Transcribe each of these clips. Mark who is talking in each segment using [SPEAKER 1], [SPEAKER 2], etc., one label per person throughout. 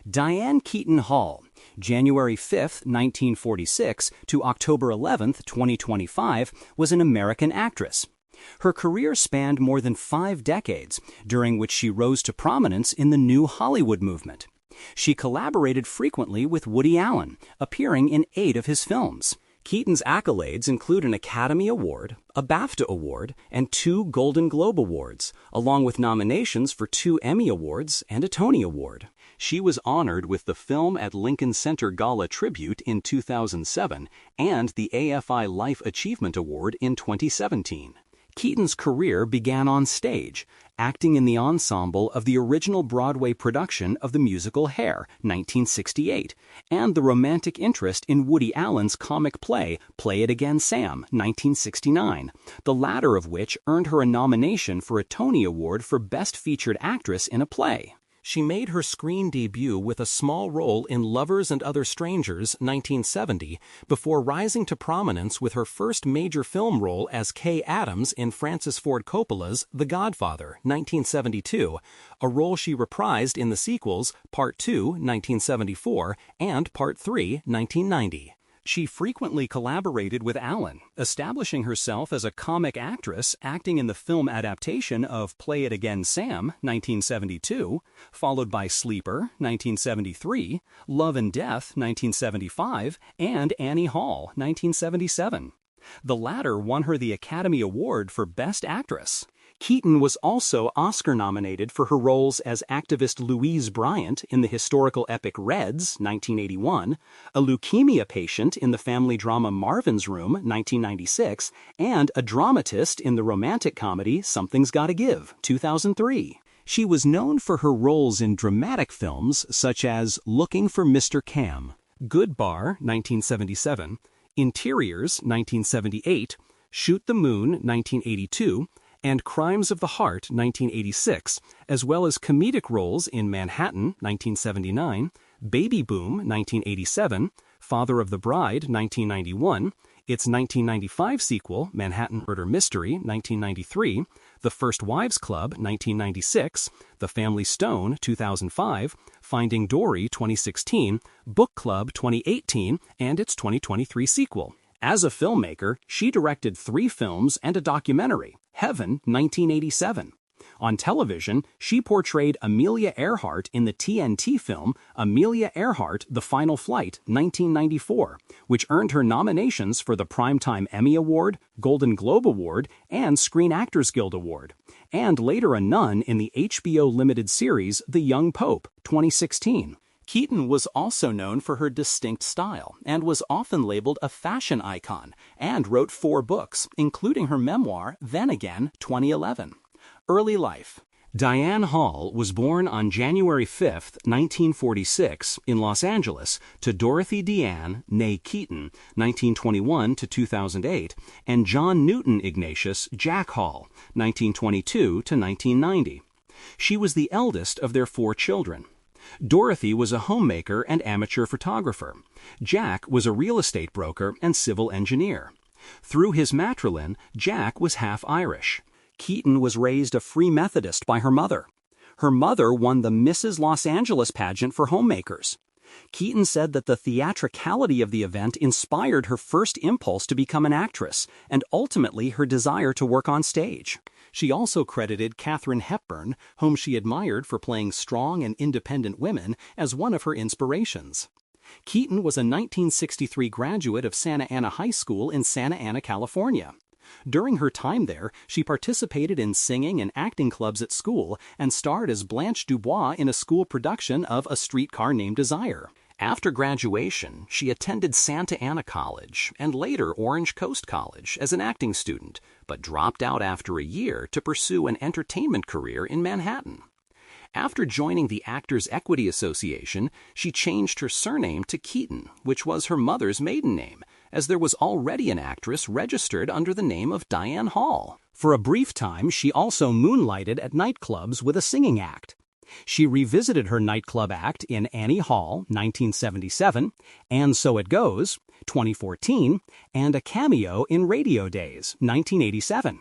[SPEAKER 1] Diane Keaton Hall, January 5, 1946 to October 11, 2025, was an American actress. Her career spanned more than 5 decades, during which she rose to prominence in the new Hollywood movement. She collaborated frequently with Woody Allen, appearing in 8 of his films. Keaton's accolades include an Academy Award, a BAFTA Award, and 2 Golden Globe Awards, along with nominations for 2 Emmy Awards and a Tony Award. She was honored with the film at Lincoln Center Gala Tribute in 2007 and the AFI Life Achievement Award in 2017. Keaton's career began on stage, acting in the ensemble of the original Broadway production of the musical Hair, 1968, and the romantic interest in Woody Allen's comic play Play It Again, Sam, 1969, the latter of which earned her a nomination for a Tony Award for Best Featured Actress in a Play. She made her screen debut with a small role in Lovers and Other Strangers, 1970, before rising to prominence with her first major film role as Kay Adams in Francis Ford Coppola's The Godfather, 1972, a role she reprised in the sequels Part 2, 1974, and Part 3, 1990. She frequently collaborated with Allen, establishing herself as a comic actress acting in the film adaptation of Play It Again, Sam, 1972, followed by Sleeper, 1973, Love and Death, 1975, and Annie Hall, 1977. The latter won her the Academy Award for Best Actress. Keaton was also Oscar-nominated for her roles as activist Louise Bryant in the historical epic Reds, 1981, a leukemia patient in the family drama Marvin's Room, 1996, and a dramatist in the romantic comedy Something's Gotta Give, 2003. She was known for her roles in dramatic films such as Looking for Mr. Cam, Good Bar, 1977, Interiors, 1978, Shoot the Moon, 1982, and Crimes of the Heart, 1986, as well as comedic roles in Manhattan, 1979, Baby Boom, 1987, Father of the Bride, 1991, its 1995 sequel, Manhattan Murder Mystery, 1993, The First Wives Club, 1996, The Family Stone, 2005, Finding Dory, 2016, Book Club, 2018, and its 2023 sequel. As a filmmaker, she directed 3 films and a documentary, Heaven, 1987. On television, she portrayed Amelia Earhart in the TNT film Amelia Earhart, The Final Flight, 1994, which earned her nominations for the Primetime Emmy Award, Golden Globe Award, and Screen Actors Guild Award, and later a nun in the HBO limited series The Young Pope, 2016. Keaton was also known for her distinct style and was often labeled a fashion icon and wrote 4 books, including her memoir, Then Again, 2011. Early life. Diane Hall was born on January 5, 1946, in Los Angeles, to Dorothy Deanne, née Keaton, 1921 to 2008, and John Newton Ignatius Jack Hall, 1922 to 1990. She was the eldest of their 4 children. Dorothy was a homemaker and amateur photographer. Jack was a real estate broker and civil engineer. Through his matrilineal, Jack was half Irish. Keaton was raised a Free Methodist by her mother. Her mother won the Mrs. Los Angeles pageant for homemakers. Keaton said that the theatricality of the event inspired her first impulse to become an actress and ultimately her desire to work on stage. She also credited Katharine Hepburn, whom she admired for playing strong and independent women, as one of her inspirations. Keaton was a 1963 graduate of Santa Ana High School in Santa Ana, California. During her time there, she participated in singing and acting clubs at school and starred as Blanche Dubois in a school production of A Streetcar Named Desire. After graduation, she attended Santa Ana College and later Orange Coast College as an acting student, but dropped out after a year to pursue an entertainment career in Manhattan. After joining the Actors Equity Association, she changed her surname to Keaton, which was her mother's maiden name, as there was already an actress registered under the name of Diane Hall. For a brief time, she also moonlighted at nightclubs with a singing act. She revisited her nightclub act in Annie Hall, 1977, And So It Goes, 2014, and a cameo in Radio Days, 1987.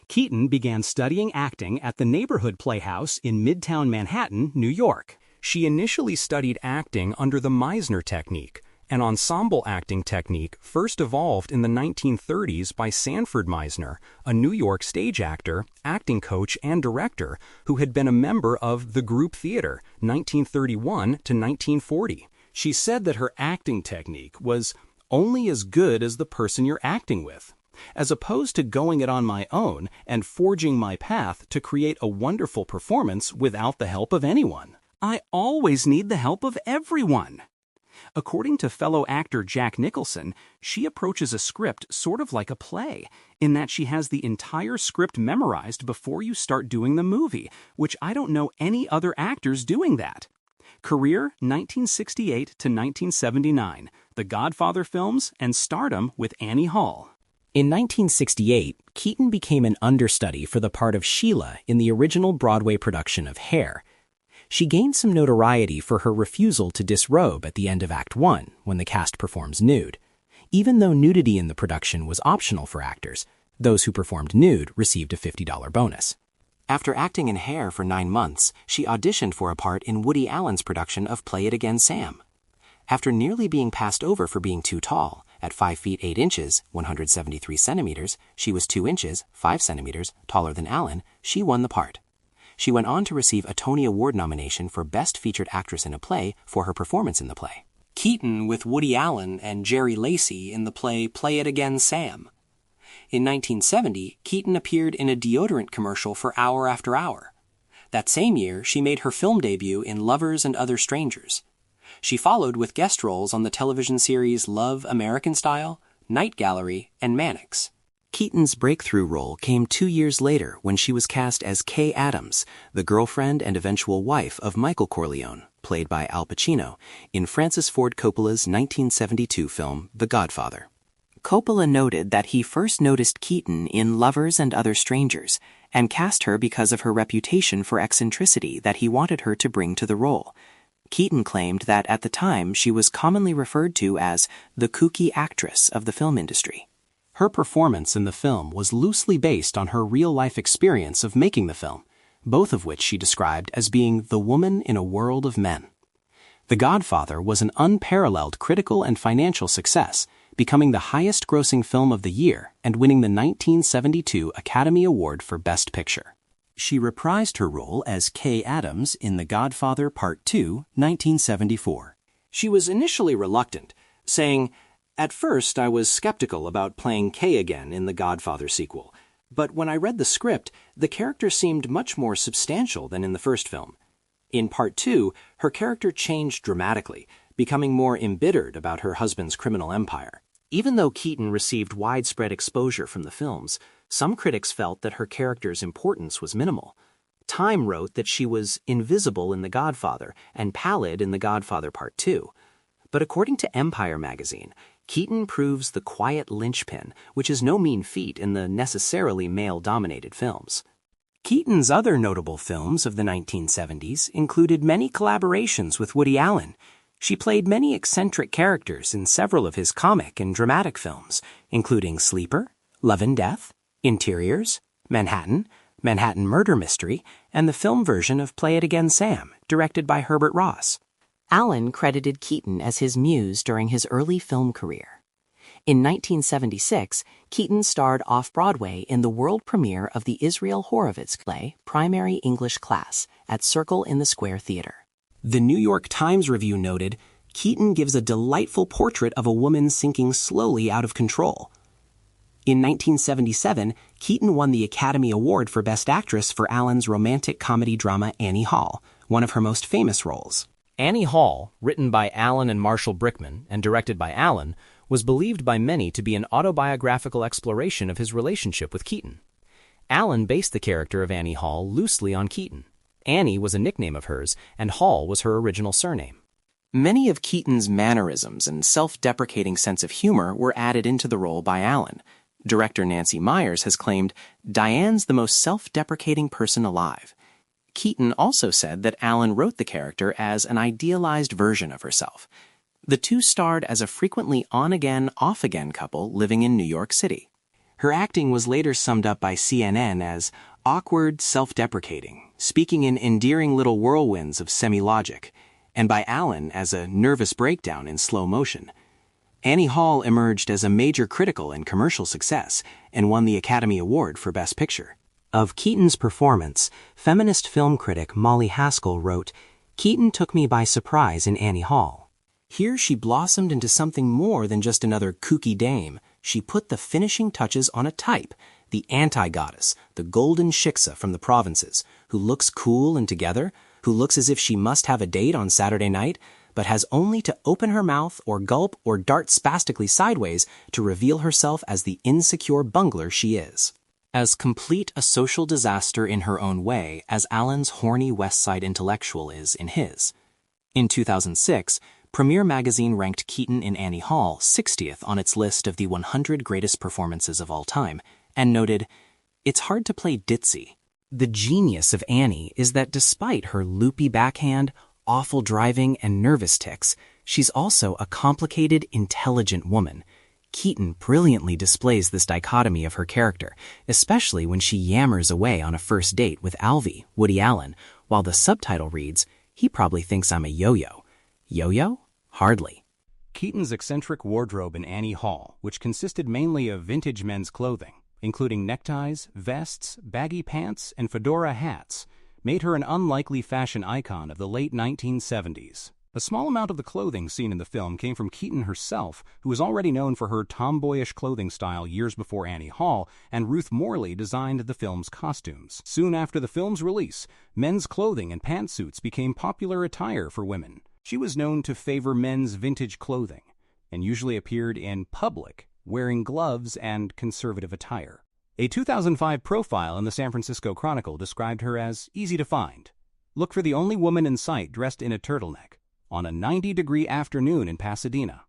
[SPEAKER 1] Keaton began studying acting at the Neighborhood Playhouse in Midtown Manhattan, New York. She initially studied acting under the Meisner technique, an ensemble acting technique first evolved in the 1930s by Sanford Meisner, a New York stage actor, acting coach, and director who had been a member of the Group Theater, 1931 to 1940. She said that her acting technique was only as good as the person you're acting with, as opposed to going it on my own and forging my path to create a wonderful performance without the help of anyone. I always need the help of everyone. According to fellow actor Jack Nicholson, she approaches a script sort of like a play, in that she has the entire script memorized before you start doing the movie, which I don't know any other actors doing that. Career 1968 to 1979, The Godfather films, and stardom with Annie Hall. In 1968, Keaton became an understudy for the part of Sheila in the original Broadway production of Hair. She gained some notoriety for her refusal to disrobe at the end of Act 1 when the cast performs nude. Even though nudity in the production was optional for actors, those who performed nude received a $50 bonus. After acting in Hair for 9 months, she auditioned for a part in Woody Allen's production of Play It Again, Sam. After nearly being passed over for being too tall, at 5 feet 8 inches, 173 centimeters, she was 2 inches, 5 centimeters, taller than Allen, she won the part. She went on to receive a Tony Award nomination for Best Featured Actress in a Play for her performance in the play. Keaton with Woody Allen and Jerry Lacey in the play Play It Again, Sam. In 1970, Keaton appeared in a deodorant commercial for Hour After Hour. That same year, she made her film debut in Lovers and Other Strangers. She followed with guest roles on the television series Love American Style, Night Gallery, and Mannix. Keaton's breakthrough role came 2 years later when she was cast as Kay Adams, the girlfriend and eventual wife of Michael Corleone, played by Al Pacino, in Francis Ford Coppola's 1972 film The Godfather. Coppola noted that he first noticed Keaton in Lovers and Other Strangers and cast her because of her reputation for eccentricity that he wanted her to bring to the role. Keaton claimed that at the time she was commonly referred to as the kooky actress of the film industry. Her performance in the film was loosely based on her real-life experience of making the film, both of which she described as being the woman in a world of men. The Godfather was an unparalleled critical and financial success, becoming the highest-grossing film of the year and winning the 1972 Academy Award for Best Picture. She reprised her role as Kay Adams in The Godfather Part 2, 1974. She was initially reluctant, saying, "At first, I was skeptical about playing Kay again in the Godfather sequel, but when I read the script, the character seemed much more substantial than in the first film. In Part 2, her character changed dramatically, becoming more embittered about her husband's criminal empire." Even though Keaton received widespread exposure from the films, some critics felt that her character's importance was minimal. Time wrote that she was invisible in The Godfather and pallid in The Godfather Part 2. But according to Empire magazine, Keaton proves the quiet linchpin, which is no mean feat in the necessarily male-dominated films. Keaton's other notable films of the 1970s included many collaborations with Woody Allen. She played many eccentric characters in several of his comic and dramatic films, including Sleeper, Love and Death, Interiors, Manhattan, Manhattan Murder Mystery, and the film version of Play It Again, Sam, directed by Herbert Ross. Allen credited Keaton as his muse during his early film career. In 1976, Keaton starred off-Broadway in the world premiere of the Israel Horovitz play Primary English Class at Circle in the Square Theater. The New York Times review noted, "Keaton gives a delightful portrait of a woman sinking slowly out of control." In 1977, Keaton won the Academy Award for Best Actress for Allen's romantic comedy drama Annie Hall, one of her most famous roles. Annie Hall, written by Allen and Marshall Brickman and directed by Allen, was believed by many to be an autobiographical exploration of his relationship with Keaton. Allen based the character of Annie Hall loosely on Keaton. Annie was a nickname of hers, and Hall was her original surname. Many of Keaton's mannerisms and self-deprecating sense of humor were added into the role by Allen. Director Nancy Meyers has claimed, "Diane's the most self-deprecating person alive." Keaton also said that Allen wrote the character as an idealized version of herself. The two starred as a frequently on-again, off-again couple living in New York City. Her acting was later summed up by CNN as
[SPEAKER 2] awkward, self-deprecating, speaking in endearing little whirlwinds of semi-logic, and by Allen as a nervous breakdown in slow motion. Annie Hall emerged as a major critical and commercial success and won the Academy Award for Best Picture.
[SPEAKER 1] Of Keaton's performance, feminist film critic Molly Haskell wrote, "Keaton took me by surprise in Annie Hall. Here she blossomed into something more than just another kooky dame. She put the finishing touches on a type, the anti-goddess, the golden shiksa from the provinces, who looks cool and together, who looks as if she must have a date on Saturday night, but has only to open her mouth or gulp or dart spastically sideways to reveal herself as the insecure bungler she is." As complete a social disaster in her own way as Allen's horny West Side intellectual is in his. In 2006, Premiere Magazine ranked Keaton in Annie Hall 60th on its list of the 100 greatest performances of all time, and noted, "It's hard to play ditzy." The genius of Annie is that despite her loopy backhand, awful driving, and nervous tics, she's also a complicated, intelligent woman. Keaton brilliantly displays this dichotomy of her character, especially when she yammers away on a first date with Alvy, Woody Allen, while the subtitle reads, "He probably thinks I'm a yo-yo." Yo-yo? Hardly. Keaton's eccentric wardrobe in Annie Hall, which consisted mainly of vintage men's clothing, including neckties, vests, baggy pants, and fedora hats, made her an unlikely fashion icon of the late 1970s. A small amount of the clothing seen in the film came from Keaton herself, who was already known for her tomboyish clothing style years before Annie Hall, and Ruth Morley designed the film's costumes. Soon after the film's release, men's clothing and pantsuits became popular attire for women. She was known to favor men's vintage clothing, and usually appeared in public, wearing gloves and conservative attire. A 2005 profile in the San Francisco Chronicle described her as easy to find. Look for the only woman in sight dressed in a turtleneck on a 90-degree afternoon in Pasadena.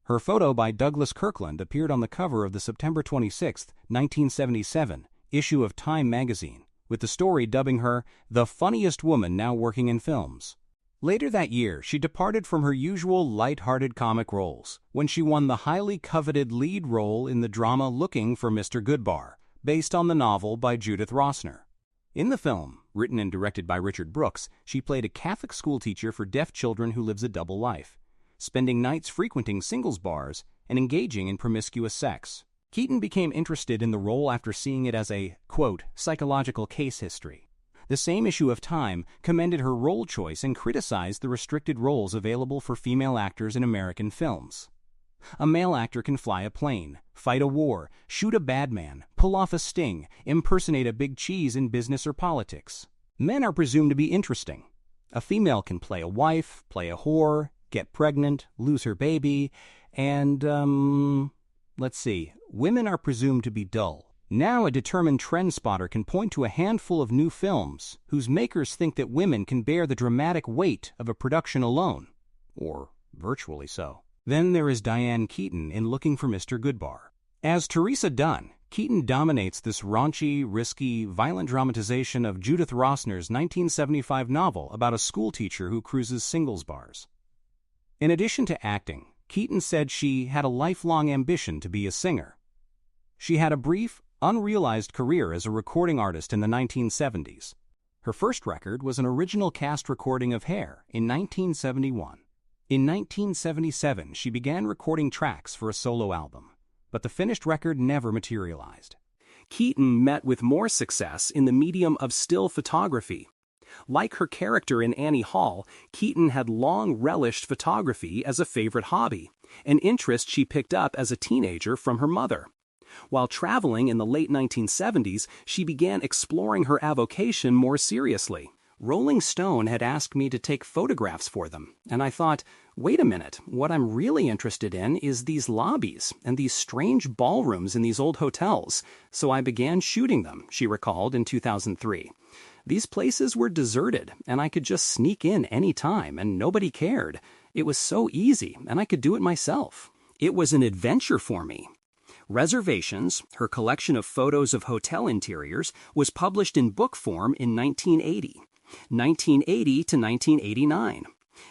[SPEAKER 1] Her photo by Douglas Kirkland appeared on the cover of the September 26, 1977 issue of Time magazine, with the story dubbing her the funniest woman now working in films. Later that year, she departed from her usual light-hearted comic roles when she won the highly coveted lead role in the drama Looking for Mr. Goodbar, based on the novel by Judith Rosner. In the film, written and directed by Richard Brooks, she played a Catholic schoolteacher for deaf children who lives a double life, spending nights frequenting singles bars and engaging in promiscuous sex. Keaton became interested in the role after seeing it as a, quote, psychological case history. The same issue of Time commended her role choice and criticized the restricted roles available for female actors in American films. A male actor can fly a plane, fight a war, shoot a bad man, pull off a sting, impersonate a big cheese in business or politics. Men are presumed to be interesting. A female can play a wife, play a whore, get pregnant, lose her baby, and, women are presumed to be dull. Now a determined trend spotter can point to a handful of new films whose makers think that women can bear the dramatic weight of a production alone, or virtually so. Then there is Diane Keaton in Looking for Mr. Goodbar. As Teresa Dunn, Keaton dominates this raunchy, risky, violent dramatization of Judith Rosner's 1975 novel about a schoolteacher who cruises singles bars. In addition to acting, Keaton said she had a lifelong ambition to be a singer. She had a brief, unrealized career as a recording artist in the 1970s. Her first record was an original cast recording of Hair in 1971. In 1977, she began recording tracks for a solo album, but the finished record never materialized. Keaton met with more success in the medium of still photography. Like her character in Annie Hall, Keaton had long relished photography as a favorite hobby, an interest she picked up as a teenager from her mother. While traveling in the late 1970s, she began exploring her avocation more seriously. Rolling Stone had asked me to take photographs for them, and I thought, wait a minute, what I'm really interested in is these lobbies and these strange ballrooms in these old hotels, so I began shooting them, she recalled in 2003. These places were deserted, and I could just sneak in any time, and nobody cared. It was so easy, and I could do it myself. It was an adventure for me. Reservations, her collection of photos of hotel interiors, was published in book form in 1980. 1980 to 1989.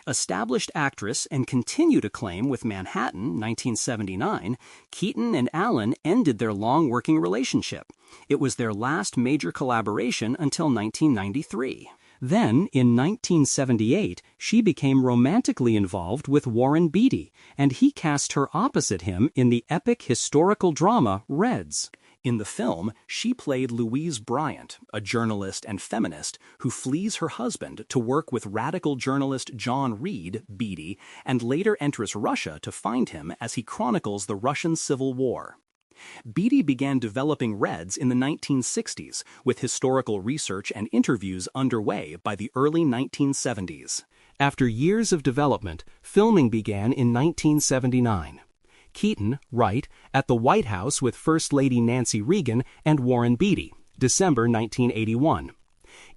[SPEAKER 1] Established actress and continued acclaim with Manhattan, 1979, Keaton and Allen ended their long working relationship. It was their last major collaboration until 1993. Then, in 1978, she became romantically involved with Warren Beatty, and he cast her opposite him in the epic historical drama Reds. In the film, she played Louise Bryant, a journalist and feminist who flees her husband to work with radical journalist John Reed, Beatty, and later enters Russia to find him as he chronicles the Russian Civil War. Beatty began developing Reds in the 1960s, with historical research and interviews underway by the early 1970s. After years of development, filming began in 1979. Keaton, right, at the White House with First Lady Nancy Reagan and Warren Beatty, December 1981.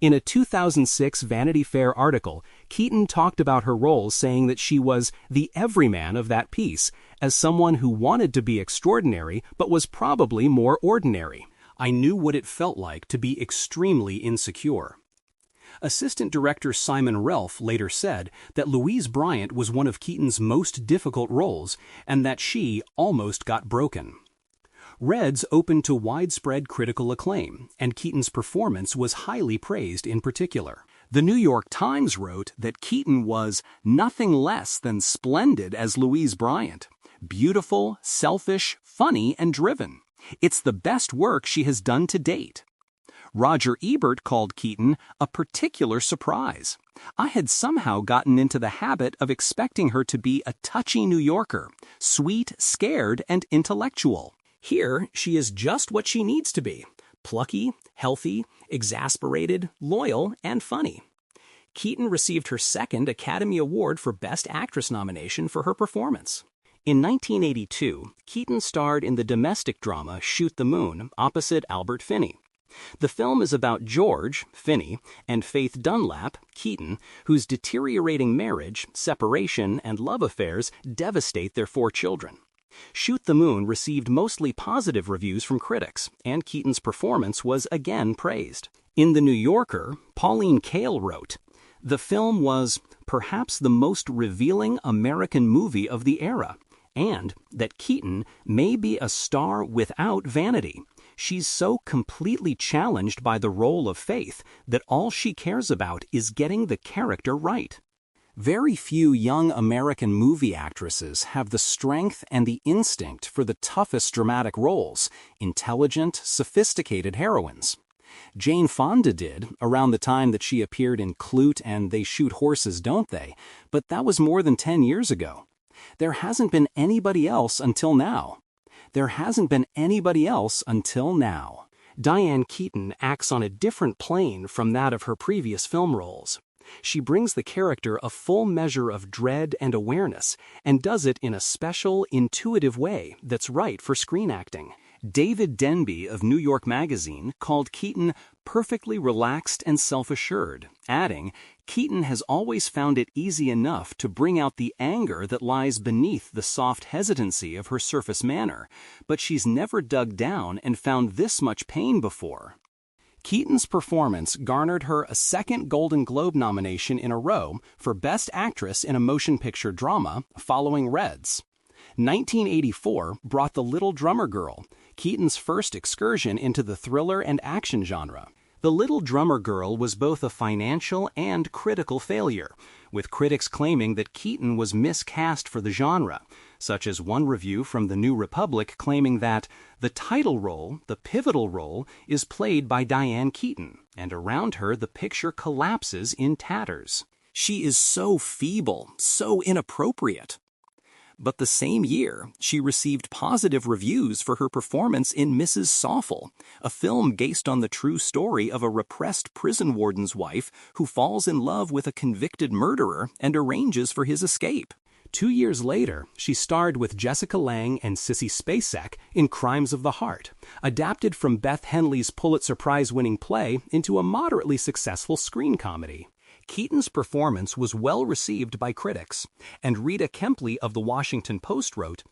[SPEAKER 1] In a 2006 Vanity Fair article, Keaton talked about her role, saying that she was the everyman of that piece, as someone who wanted to be extraordinary but was probably more ordinary. I knew what it felt like to be extremely insecure. Assistant director Simon Relf later said that Louise Bryant was one of Keaton's most difficult roles and that she almost got broken. Reds opened to widespread critical acclaim, and Keaton's performance was highly praised in particular. The New York Times wrote that Keaton was nothing less than splendid as Louise Bryant. Beautiful, selfish, funny, and driven. It's the best work she has done to date. Roger Ebert called Keaton a particular surprise. I had somehow gotten into the habit of expecting her to be a touchy New Yorker, sweet, scared, and intellectual. Here, she is just what she needs to be: plucky, healthy, exasperated, loyal, and funny. Keaton received her second Academy Award for Best Actress nomination for her performance. In 1982, Keaton starred in the domestic drama Shoot the Moon opposite Albert Finney. The film is about George, Finney, and Faith Dunlap, Keaton, whose deteriorating marriage, separation, and love affairs devastate their 4 children. Shoot the Moon received mostly positive reviews from critics, and Keaton's performance was again praised. In The New Yorker, Pauline Kael wrote, "The film was perhaps the most revealing American movie of the era, and that Keaton may be a star without vanity. She's so completely challenged by the role of Faith that all she cares about is getting the character right." Very few young American movie actresses have the strength and the instinct for the toughest dramatic roles, intelligent, sophisticated heroines. Jane Fonda did, around the time that she appeared in Clute and They Shoot Horses, Don't They? But that was more than 10 years ago. There hasn't been anybody else until now. Diane Keaton acts on a different plane from that of her previous film roles. She brings the character a full measure of dread and awareness, and does it in a special, intuitive way that's right for screen acting. David Denby of New York Magazine called Keaton perfectly relaxed and self-assured, adding, "Keaton has always found it easy enough to bring out the anger that lies beneath the soft hesitancy of her surface manner, but she's never dug down and found this much pain before." Keaton's performance garnered her a second Golden Globe nomination in a row for Best Actress in a Motion Picture Drama following Reds. 1984 brought The Little Drummer Girl, Keaton's first excursion into the thriller and action genre. The Little Drummer Girl was both a financial and critical failure, with critics claiming that Keaton was miscast for the genre, such as one review from the New Republic claiming that the title role, the pivotal role, is played by Diane Keaton, and around her the picture collapses in tatters. She is so feeble, so inappropriate. But the same year, she received positive reviews for her performance in Mrs. Sawful, a film based on the true story of a repressed prison warden's wife who falls in love with a convicted murderer and arranges for his escape. 2 years later, she starred with Jessica Lange and Sissy Spacek in Crimes of the Heart, adapted from Beth Henley's Pulitzer Prize-winning play into a moderately successful screen comedy. Keaton's performance was well received by critics, and Rita Kempley of The Washington Post wrote,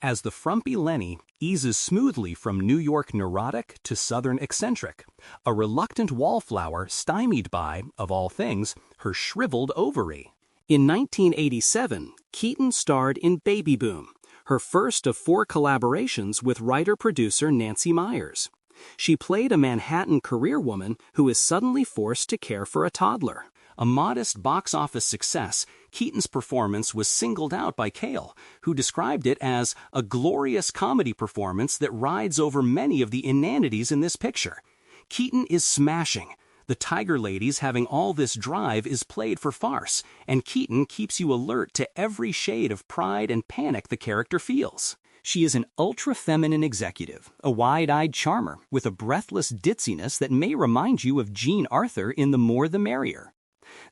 [SPEAKER 1] "As the frumpy Lenny eases smoothly from New York neurotic to Southern eccentric, a reluctant wallflower stymied by, of all things, her shriveled ovary." In 1987, Keaton starred in Baby Boom, her first of 4 collaborations with writer-producer Nancy Meyers. She played a Manhattan career woman who is suddenly forced to care for a toddler. A modest box office success, Keaton's performance was singled out by Cale, who described it as a glorious comedy performance that rides over many of the inanities in this picture. Keaton is smashing. The Tiger Ladies having all this drive is played for farce, and Keaton keeps you alert to every shade of pride and panic the character feels. She is an ultra-feminine executive, a wide-eyed charmer, with a breathless ditziness that may remind you of Jean Arthur in The More the Merrier.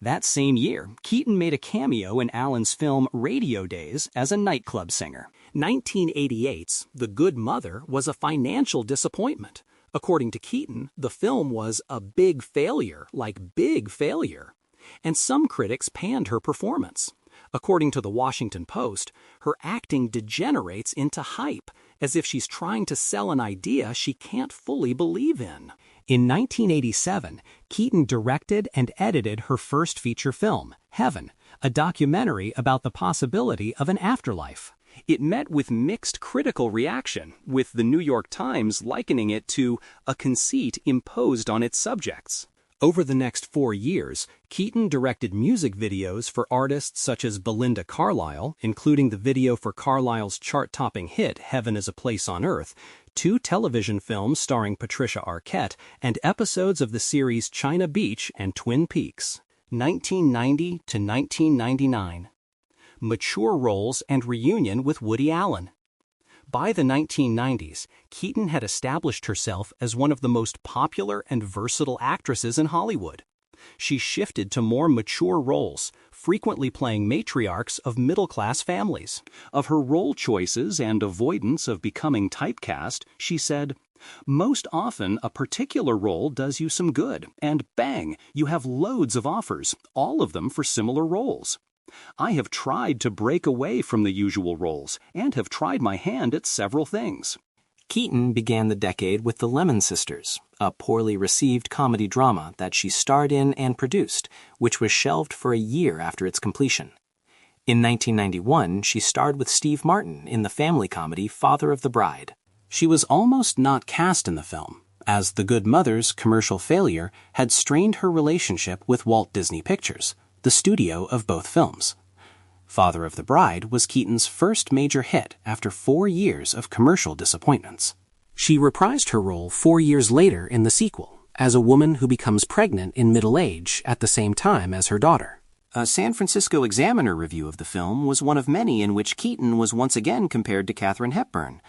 [SPEAKER 1] That same year, Keaton made a cameo in Allen's film Radio Days as a nightclub singer. 1988's The Good Mother was a financial disappointment. According to Keaton, the film was a big failure, like big failure. And some critics panned her performance. According to the Washington Post, her acting degenerates into hype, as if she's trying to sell an idea she can't fully believe in. In 1987, Keaton directed and edited her first feature film, Heaven, a documentary about the possibility of an afterlife. It met with mixed critical reaction, with the New York Times likening it to a conceit imposed on its subjects. Over the next 4 years, Keaton directed music videos for artists such as Belinda Carlisle, including the video for Carlisle's chart-topping hit Heaven is a Place on Earth, 2 television films starring Patricia Arquette, and episodes of the series China Beach and Twin Peaks. 1990 to 1999. Mature roles and reunion with Woody Allen. By the 1990s, Keaton had established herself as one of the most popular and versatile actresses in Hollywood. She shifted to more mature roles, frequently playing matriarchs of middle-class families. Of her role choices and avoidance of becoming typecast, she said, "Most often, a particular role does you some good, and bang, you have loads of offers, all of them for similar roles. I have tried to break away from the usual roles and have tried my hand at several things."
[SPEAKER 2] Keaton began the decade with The Lemon Sisters, a poorly received comedy drama that she starred in and produced, which was shelved for a year after its completion. In 1991, she starred with Steve Martin in the family comedy Father of the Bride. She was almost not cast in the film, as The Good Mother's commercial failure had strained her relationship with Walt Disney Pictures, the studio of both films. Father of the Bride was Keaton's first major hit after 4 years of commercial disappointments. She reprised her role 4 years later in the sequel, as a woman who becomes pregnant in middle age at the same time as her daughter. A San Francisco Examiner review of the film was one of many in which Keaton was once again compared to Katharine Hepburn.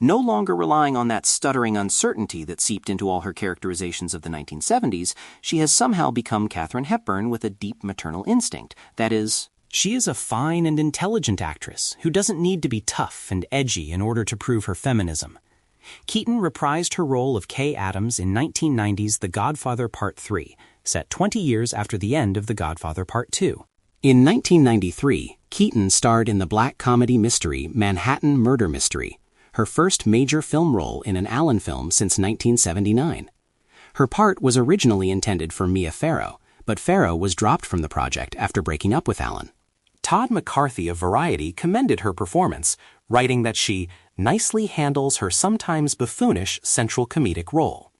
[SPEAKER 2] No longer relying on that stuttering uncertainty that seeped into all her characterizations of the 1970s, she has somehow become Katharine Hepburn with a deep maternal instinct. That is, she is a fine and intelligent actress who doesn't need to be tough and edgy in order to prove her feminism. Keaton reprised her role of Kay Adams in 1990's The Godfather Part 3, set 20 years after the end of The Godfather Part 2. In 1993, Keaton starred in the black comedy mystery Manhattan Murder Mystery, her first major film role in an Allen film since 1979. Her part was originally intended for Mia Farrow, but Farrow was dropped from the project after breaking up with Allen. Todd McCarthy of Variety commended her performance, writing that she nicely handles her sometimes buffoonish central comedic role.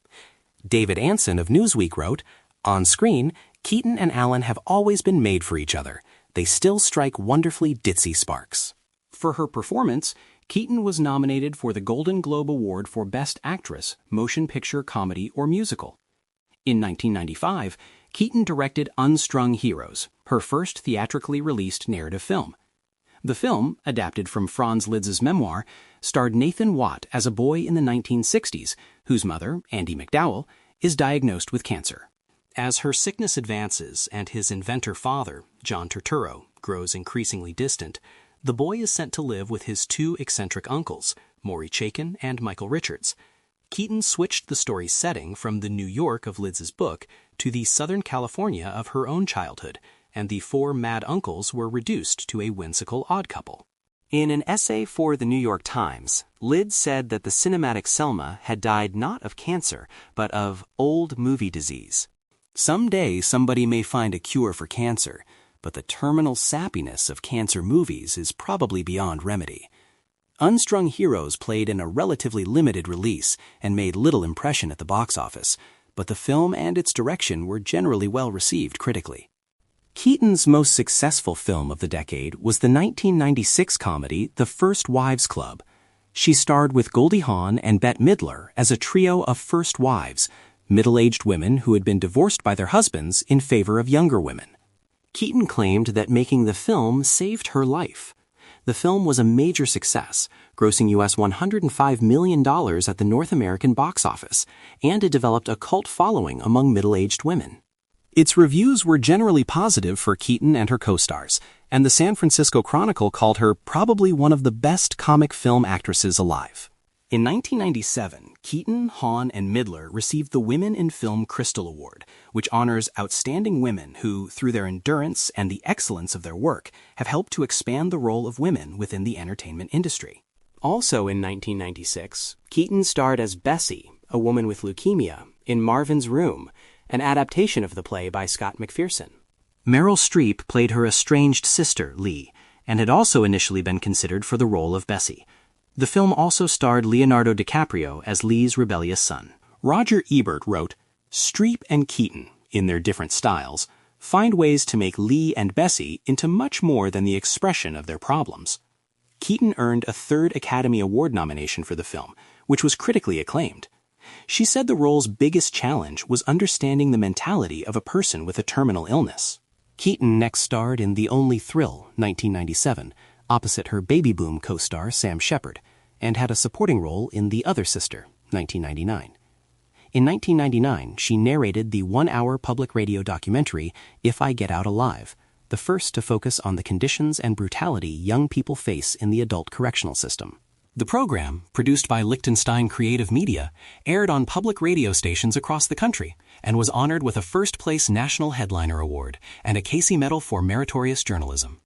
[SPEAKER 2] David Anson of Newsweek wrote, "On screen, Keaton and Allen have always been made for each other. They still strike wonderfully ditzy sparks." For her performance, Keaton was nominated for the Golden Globe Award for Best Actress, Motion Picture, Comedy, or Musical. In 1995, Keaton directed Unstrung Heroes, her first theatrically released narrative film. The film, adapted from Franz Liszt's memoir, starred Nathan Watt as a boy in the 1960s, whose mother, Andie MacDowell, is diagnosed with cancer. As her sickness advances and his inventor father, John Turturro, grows increasingly distant, the boy is sent to live with his 2 eccentric uncles, Maury Chaykin and Michael Richards. Keaton switched the story's setting from the New York of Liszt's book to the Southern California of her own childhood, and the 4 mad uncles were reduced to a whimsical odd couple. In an essay for the New York Times, Lisztz said that the cinematic Selma had died not of cancer, but of old movie disease. "Someday somebody may find a cure for cancer,
[SPEAKER 1] but the terminal sappiness of cancer movies is probably beyond remedy. Unstrung Heroes played in a relatively limited release and made little impression at the box office, but the film and its direction were generally well received critically. Keaton's most successful film of the decade was the 1996 comedy The First Wives Club. She starred with Goldie Hawn and Bette Midler as a trio of first wives, middle-aged women who had been divorced by their husbands in favor of younger women. Keaton claimed that making the film saved her life. The film was a major success, grossing US $105 million at the North American box office, and it developed a cult following among middle-aged women. Its reviews were generally positive for Keaton and her co-stars, and the San Francisco Chronicle called her probably one of the best comic film actresses alive. In 1997, Keaton, Hawn, and Midler received the Women in Film Crystal Award, which honors outstanding women who, through their endurance and the excellence of their work, have helped to expand the role of women within the entertainment industry. Also in 1996, Keaton starred as Bessie, a woman with leukemia, in Marvin's Room, an adaptation of the play by Scott McPherson. Meryl Streep played her estranged sister, Lee, and had also initially been considered for the role of Bessie. The film also starred Leonardo DiCaprio as Lee's rebellious son. Roger Ebert wrote, "Streep and Keaton, in their different styles, find ways to make Lee and Bessie into much more than the expression of their problems." Keaton earned a third Academy Award nomination for the film, which was critically acclaimed. She said the role's biggest challenge was understanding the mentality of a person with a terminal illness. Keaton next starred in The Only Thrill, 1997, opposite her Baby Boom co-star Sam Shepard, and had a supporting role in The Other Sister, 1999. In 1999, she narrated the one-hour public radio documentary If I Get Out Alive, the first to focus on the conditions and brutality young people face in the adult correctional system. The program, produced by Liechtenstein Creative Media, aired on public radio stations across the country and was honored with a first-place National Headliner Award and a Casey Medal for Meritorious Journalism.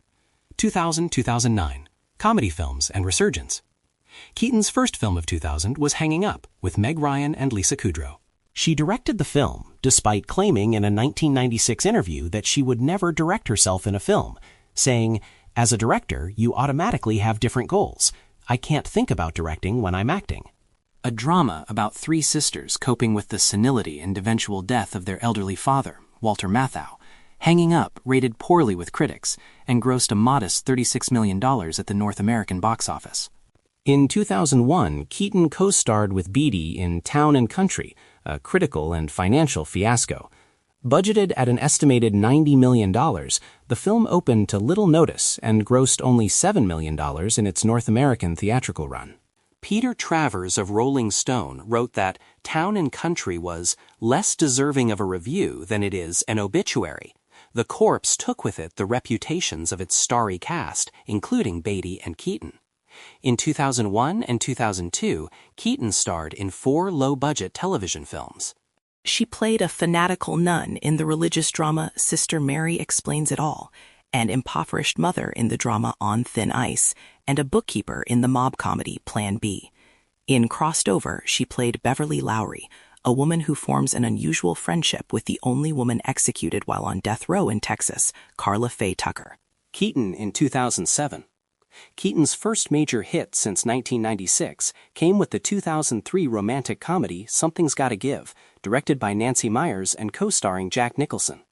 [SPEAKER 1] 2000-2009, Comedy Films and Resurgence. Keaton's first film of 2000 was Hanging Up with Meg Ryan and Lisa Kudrow. She directed the film, despite claiming in a 1996 interview that she would never direct herself in a film, saying, "As a director, you automatically have different goals. I can't think about directing when I'm acting." A drama about three sisters coping with the senility and eventual death of their elderly father, Walter Matthau, Hanging Up rated poorly with critics and grossed a modest $36 million at the North American box office. In 2001, Keaton co-starred with Beatty in Town and Country, a critical and financial fiasco. Budgeted at an estimated $90 million, the film opened to little notice and grossed only $7 million in its North American theatrical run. Peter Travers of Rolling Stone wrote that Town and Country was less deserving of a review than it is an obituary. The corpse took with it the reputations of its starry cast, including Beatty and Keaton. In 2001 and 2002, Keaton starred in 4 low-budget television films.
[SPEAKER 3] She played a fanatical nun in the religious drama Sister Mary Explains It All, an impoverished mother in the drama On Thin Ice, and a bookkeeper in the mob comedy Plan B. In Crossed Over, she played Beverly Lowry, a woman who forms an unusual friendship with the only woman executed while on death row in Texas, Carla Faye Tucker.
[SPEAKER 1] Keaton in 2007. Keaton's first major hit since 1996 came with the 2003 romantic comedy Something's Gotta Give, directed by Nancy Meyers and co-starring Jack Nicholson.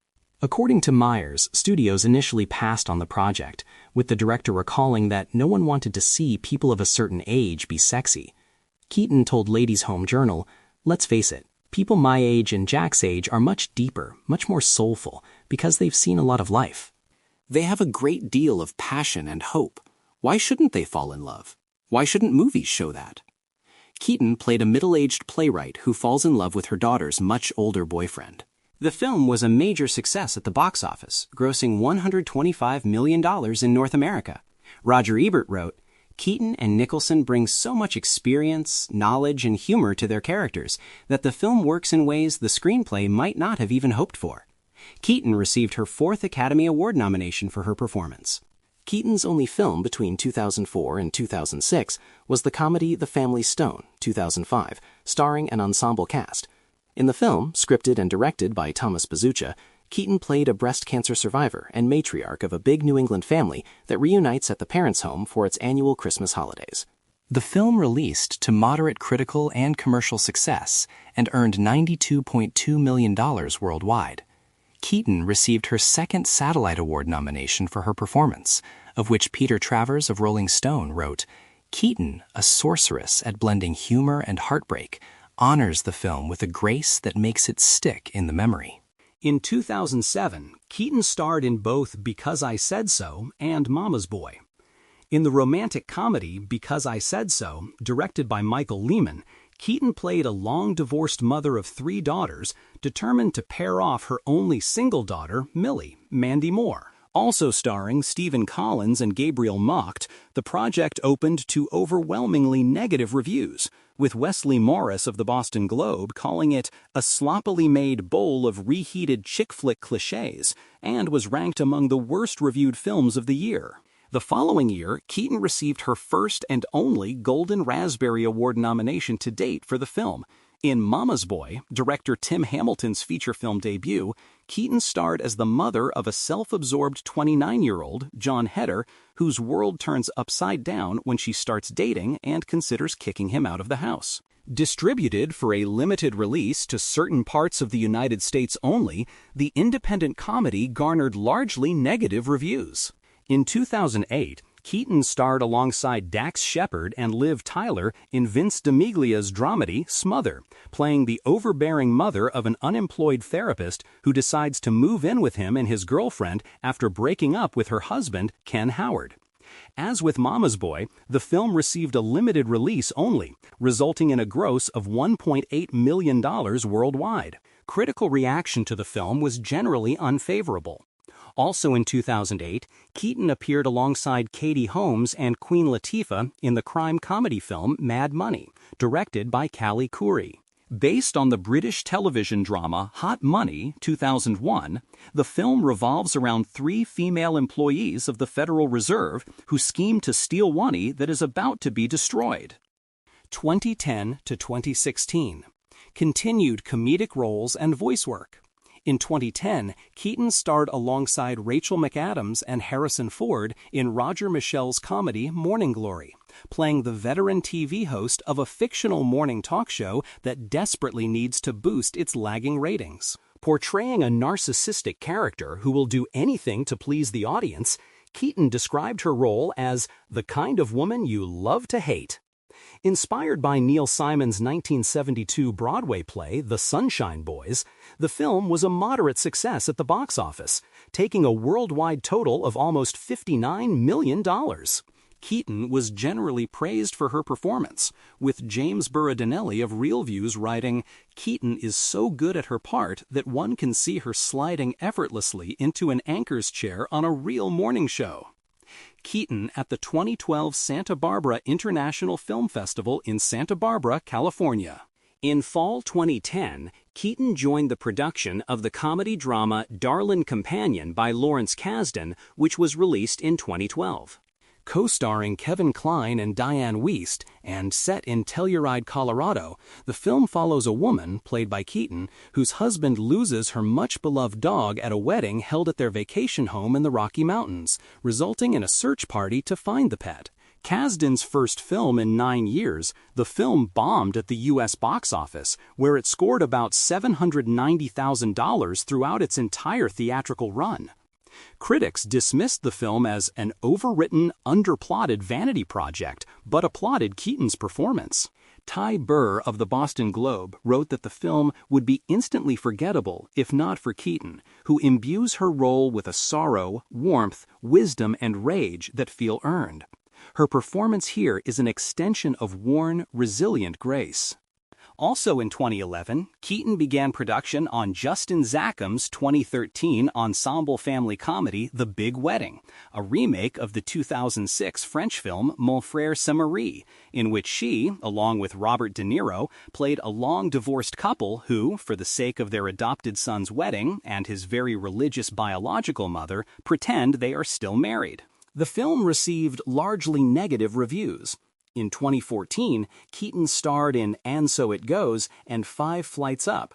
[SPEAKER 1] According to Meyers, studios initially passed on the project, with the director recalling that no one wanted to see people of a certain age be sexy. Keaton told Ladies' Home Journal, "Let's face it, people my age and Jack's age are much deeper, much more soulful, because they've seen a lot of life. They have a great deal of passion and hope. Why shouldn't they fall in love? Why shouldn't movies show that?" Keaton played a middle-aged playwright who falls in love with her daughter's much older boyfriend. The film was a major success at the box office, grossing $125 million in North America. Roger Ebert wrote, "Keaton and Nicholson bring so much experience, knowledge, and humor to their characters that the film works in ways the screenplay might not have even hoped for." Keaton received her 4th Academy Award nomination for her performance. Keaton's only film between 2004 and 2006 was the comedy The Family Stone, 2005, starring an ensemble cast. In the film, scripted and directed by Thomas Bezucha,
[SPEAKER 2] Keaton played a breast cancer survivor and matriarch of a big New England family that reunites at the parents' home for its annual Christmas holidays. The film released to moderate critical and commercial success and earned $92.2 million worldwide. Keaton received her second Satellite Award nomination for her performance, of which Peter Travers of Rolling Stone wrote, "Keaton, a sorceress at blending humor and heartbreak, honors the film with a grace that makes it stick in the memory."
[SPEAKER 1] In 2007, Keaton starred in both Because I Said So and Mama's Boy. In the romantic comedy Because I Said So, directed by Michael Lehman, Keaton played a long-divorced mother of 3 daughters determined to pair off her only single daughter, Millie, Mandy Moore. Also starring Stephen Collins and Gabriel Macht, the project opened to overwhelmingly negative reviews, with Wesley Morris of the Boston Globe calling it a sloppily made bowl of reheated chick flick cliches, and was ranked among the worst-reviewed films of the year. The following year, Keaton received her first and only Golden Raspberry Award nomination to date for the film. In Mama's Boy, director Tim Hamilton's feature film debut, Keaton starred as the mother of a self-absorbed 29-year-old, John Heder, whose world turns upside down when she starts dating and considers kicking him out of the house. Distributed for a limited release to certain parts of the United States only, the independent comedy garnered largely negative reviews. In 2008, Keaton starred alongside Dax Shepard and Liv Tyler in Vince DiMiglia's dramedy Smother, playing the overbearing mother of an unemployed therapist who decides to move in with him and his girlfriend after breaking up with her husband, Ken Howard. As with Mama's Boy, the film received a limited release only, resulting in a gross of $1.8 million worldwide. Critical reaction to the film was generally unfavorable. Also in 2008, Keaton appeared alongside Katie Holmes and Queen Latifah in the crime comedy film Mad Money, directed by Callie Khouri. Based on the British television drama Hot Money, 2001, the film revolves around 3 female employees of the Federal Reserve who scheme to steal money that is about to be destroyed. 2010 to 2016. Continued comedic roles and voice work. In 2010, Keaton starred alongside Rachel McAdams and Harrison Ford in Roger Michel's comedy Morning Glory, playing the veteran TV host of a fictional morning talk show that desperately needs to boost its lagging ratings. Portraying a narcissistic character who will do anything to please the audience, Keaton described her role as the kind of woman you love to hate. Inspired by Neil Simon's 1972 Broadway play The Sunshine Boys, the film was a moderate success at the box office, taking a worldwide total of almost $59 million. Keaton was generally praised for her performance, with James Berardinelli of Real Views writing, "Keaton is so good at her part that one can see her sliding effortlessly into an anchor's chair on a real morning show." Keaton at the 2012 Santa Barbara International Film Festival in Santa Barbara, California. In fall 2010, Keaton joined the production of the comedy drama Darlin' Companion by Lawrence Kasdan, which was released in 2012. Co-starring Kevin Kline and Diane Wiest, and set in Telluride, Colorado, the film follows a woman, played by Keaton, whose husband loses her much-beloved dog at a wedding held at their vacation home in the Rocky Mountains, resulting in a search party to find the pet. Kasdan's first film in 9 years, the film bombed at the U.S. box office, where it scored about $790,000 throughout its entire theatrical run. Critics dismissed the film as an overwritten, underplotted vanity project, but applauded Keaton's performance. Ty Burr of the Boston Globe wrote that the film would be instantly forgettable if not for Keaton, who imbues her role with a sorrow, warmth, wisdom, and rage that feel earned. Her performance here is an extension of worn, resilient grace. Also in 2011, Keaton began production on Justin Zacham's 2013 ensemble family comedy The Big Wedding, a remake of the 2006 French film Mon Frère c'est Marie, in which she, along with Robert De Niro, played a long-divorced couple who, for the sake of their adopted son's wedding and his very religious biological mother, pretend they are still married. The film received largely negative reviews. In 2014, Keaton starred in And So It Goes and 5 Flights Up.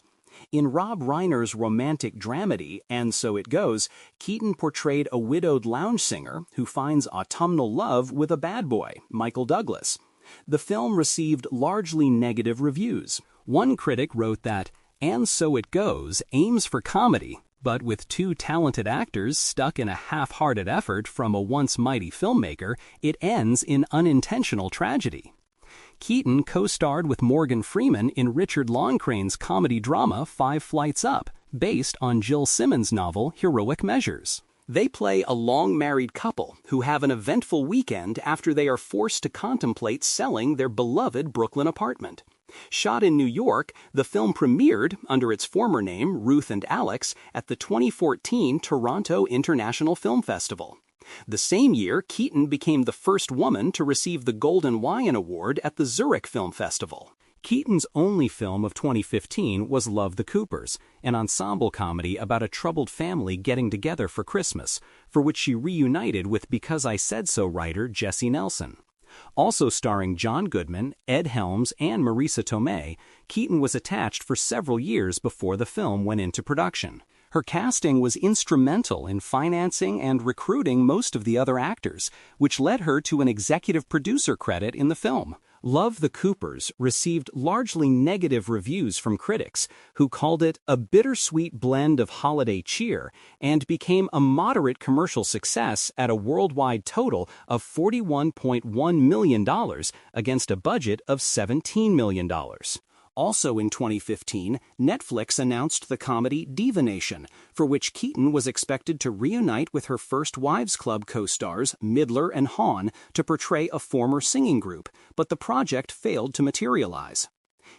[SPEAKER 1] In Rob Reiner's romantic dramedy, And So It Goes, Keaton portrayed a widowed lounge singer who finds autumnal love with a bad boy, Michael Douglas. The film received largely negative reviews. One critic wrote that, And So It Goes aims for comedy, but with two talented actors stuck in a half-hearted effort from a once mighty filmmaker, it ends in unintentional tragedy. Keaton co-starred with Morgan Freeman in Richard Loncrane's comedy drama 5 Flights Up, based on Jill Simmons' novel Heroic Measures. They play a long-married couple who have an eventful weekend after they are forced to contemplate selling their beloved Brooklyn apartment. Shot in New York, the film premiered, under its former name, Ruth and Alex, at the 2014 Toronto International Film Festival. The same year, Keaton became the first woman to receive the Golden Lion Award at the Zurich Film Festival. Keaton's only film of 2015 was Love the Coopers, an ensemble comedy about a troubled family getting together for Christmas, for which she reunited with Because I Said So writer Jesse Nelson. Also starring John Goodman, Ed Helms, and Marisa Tomei, Keaton was attached for several years before the film went into production. Her casting was instrumental in financing and recruiting most of the other actors, which led her to an executive producer credit in the film. Love the Coopers received largely negative reviews from critics, who called it a bittersweet blend of holiday cheer and became a moderate commercial success at a worldwide total of $41.1 million against a budget of $17 million. Also in 2015, Netflix announced the comedy Diva Nation, for which Keaton was expected to reunite with her First Wives Club co-stars Midler and Hawn to portray a former singing group, but the project failed to materialize.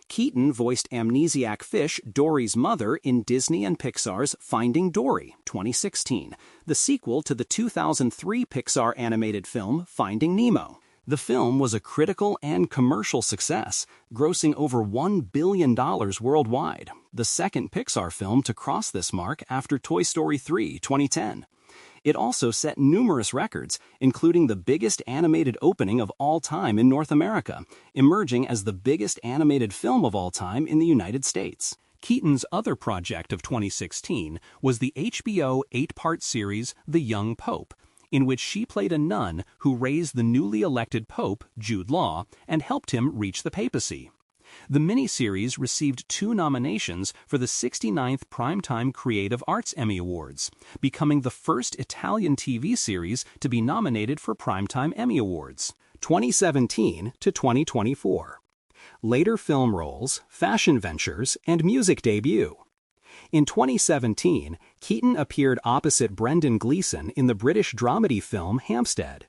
[SPEAKER 1] Keaton voiced amnesiac fish Dory's mother in Disney and Pixar's Finding Dory, 2016, the sequel to the 2003 Pixar animated film Finding Nemo. The film was a critical and commercial success, grossing over $1 billion worldwide, the second Pixar film to cross this mark after Toy Story 3, 2010. It also set numerous records, including the biggest animated opening of all time in North America, emerging as the biggest animated film of all time in the United States. Keaton's other project of 2016 was the HBO 8-part series The Young Pope, in which she played a nun who raised the newly elected Pope, Jude Law, and helped him reach the papacy. The miniseries received 2 nominations for the 69th Primetime Creative Arts Emmy Awards, becoming the first Italian TV series to be nominated for Primetime Emmy Awards, 2017 to 2024. Later film roles, fashion ventures, and music debut. In 2017, Keaton appeared opposite Brendan Gleeson in the British dramedy film Hampstead.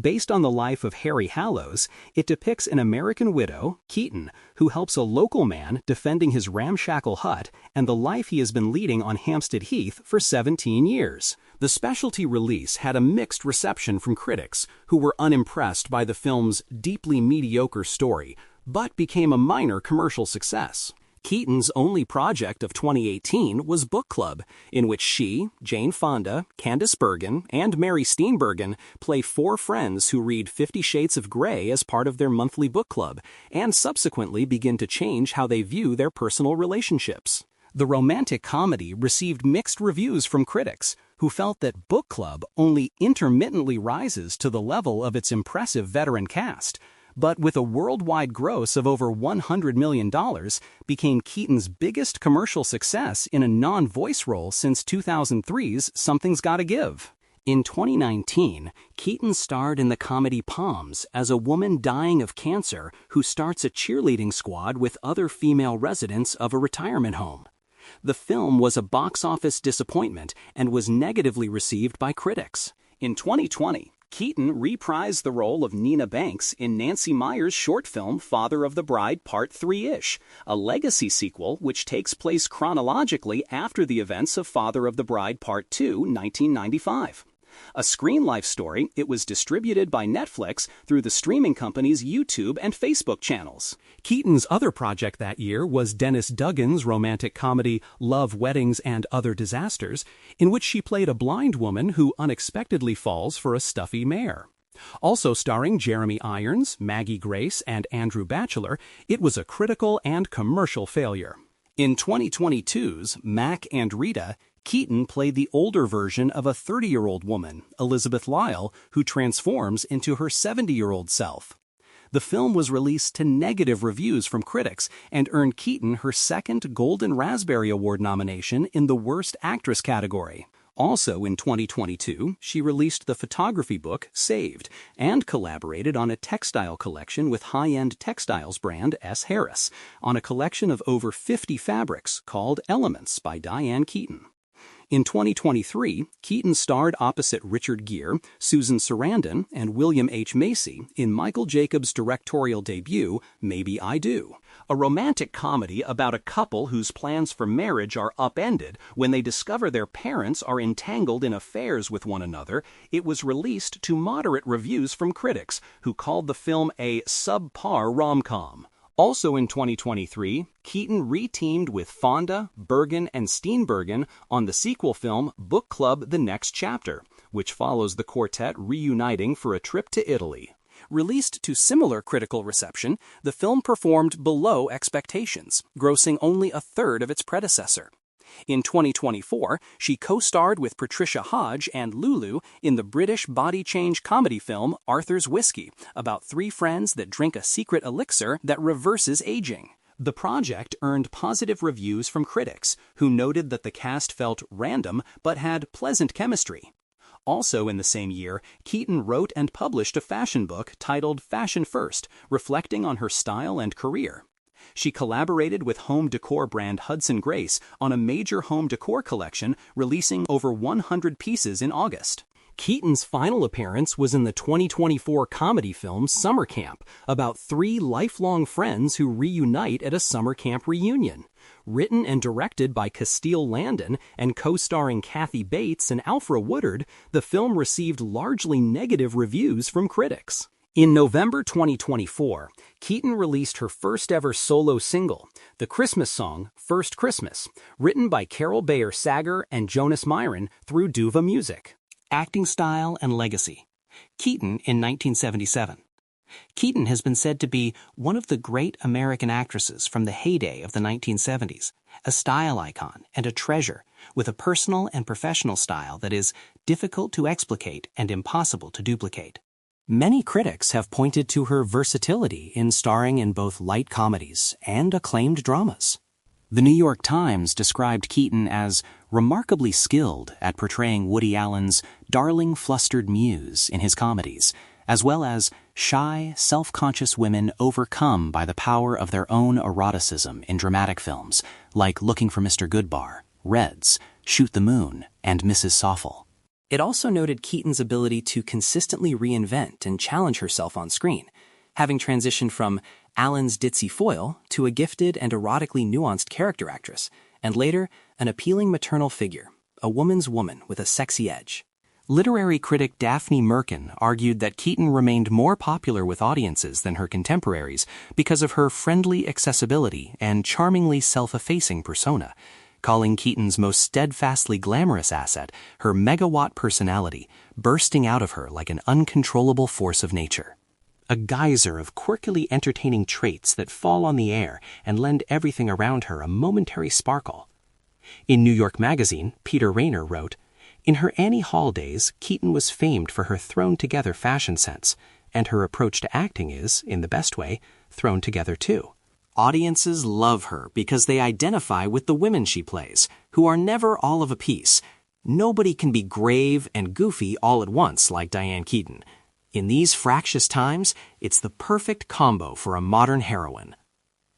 [SPEAKER 1] Based on the life of Harry Hallows, it depicts an American widow, Keaton, who helps a local man defending his ramshackle hut and the life he has been leading on Hampstead Heath for 17 years. The specialty release had a mixed reception from critics, who were unimpressed by the film's deeply mediocre story, but became a minor commercial success. Keaton's only project of 2018 was Book Club, in which she, Jane Fonda, Candice Bergen, and Mary Steenburgen play 4 friends who read 50 Shades of Grey as part of their monthly book club, and subsequently begin to change how they view their personal relationships. The romantic comedy received mixed reviews from critics, who felt that Book Club only intermittently rises to the level of its impressive veteran cast, but with a worldwide gross of over $100 million, became Keaton's biggest commercial success in a non-voice role since 2003's Something's Gotta Give. In 2019, Keaton starred in the comedy Palms as a woman dying of cancer who starts a cheerleading squad with other female residents of a retirement home. The film was a box office disappointment and was negatively received by critics. In 2020, Keaton reprised the role of Nina Banks in Nancy Meyers' short film Father of the Bride Part 3-ish, a legacy sequel which takes place chronologically after the events of Father of the Bride Part 2, 1995. A Screen Life story, it was distributed by Netflix through the streaming company's YouTube and Facebook channels. Keaton's other project that year was Dennis Duggan's romantic comedy Love, Weddings, and Other Disasters, in which she played a blind woman who unexpectedly falls for a stuffy mare. Also starring Jeremy Irons, Maggie Grace, and Andrew Batchelor, it was a critical and commercial failure. In 2022's Mac and Rita, Keaton played the older version of a 30-year-old woman, Elizabeth Lyle, who transforms into her 70-year-old self. The film was released to negative reviews from critics and earned Keaton her second Golden Raspberry Award nomination in the Worst Actress category. Also in 2022, she released the photography book Saved and collaborated on a textile collection with high-end textiles brand S. Harris on a collection of over 50 fabrics called Elements by Diane Keaton. In 2023, Keaton starred opposite Richard Gere, Susan Sarandon, and William H. Macy in Michael Jacobs' directorial debut, Maybe I Do, a romantic comedy about a couple whose plans for marriage are upended when they discover their parents are entangled in affairs with one another. It was released to moderate reviews from critics, who called the film a subpar rom-com. Also in 2023, Keaton re-teamed with Fonda, Bergen, and Steenburgen on the sequel film Book Club: The Next Chapter, which follows the quartet reuniting for a trip to Italy. Released to similar critical reception, the film performed below expectations, grossing only a third of its predecessor. In 2024, she co-starred with Patricia Hodge and Lulu in the British body change comedy film Arthur's Whiskey, about three friends that drink a secret elixir that reverses aging. The project earned positive reviews from critics, who noted that the cast felt random but had pleasant chemistry. Also in the same year, Keaton wrote and published a fashion book titled Fashion First, reflecting on her style and career. She collaborated with home decor brand Hudson Grace on a major home decor collection, releasing over 100 pieces in August. Keaton's final appearance was in the 2024 comedy film Summer Camp, about three lifelong friends who reunite at a summer camp reunion. Written and directed by Castile Landon and co-starring Kathy Bates and Alfre Woodard, the film received largely negative reviews from critics. In November 2024, Keaton released her first-ever solo single, the Christmas song First Christmas, written by Carol Bayer Sager and Jonas Myron through Duva Music.
[SPEAKER 2] Acting style and legacy. Keaton in 1977. Keaton has been said to be one of the great American actresses from the heyday of the 1970s, a style icon and a treasure, with a personal and professional style that is difficult to explicate and impossible to duplicate. Many critics have pointed to her versatility in starring in both light comedies and acclaimed dramas. The New York Times described Keaton as remarkably skilled at portraying Woody Allen's darling, flustered muse in his comedies, as well as shy, self-conscious women overcome by the power of their own eroticism in dramatic films, like Looking for Mr. Goodbar, Reds, Shoot the Moon, and Mrs. Soffel. It also noted Keaton's ability to consistently reinvent and challenge herself on screen, having transitioned from Allen's ditzy foil to a gifted and erotically nuanced character actress, and later an appealing maternal figure, a woman's woman with a sexy edge. Literary critic Daphne Merkin argued that Keaton remained more popular with audiences than her contemporaries because of her friendly accessibility and charmingly self-effacing persona, calling Keaton's most steadfastly glamorous asset her megawatt personality, bursting out of her like an uncontrollable force of nature. A geyser of quirkily entertaining traits that fall on the air and lend everything around her a momentary sparkle. In New York Magazine, Peter Rayner wrote, "In her Annie Hall days, Keaton was famed for her thrown-together fashion sense, and her approach to acting is, in the best way, thrown together too. Audiences love her because they identify with the women she plays, who are never all of a piece. Nobody can be grave and goofy all at once like Diane Keaton. In these fractious times, it's the perfect combo for a modern heroine."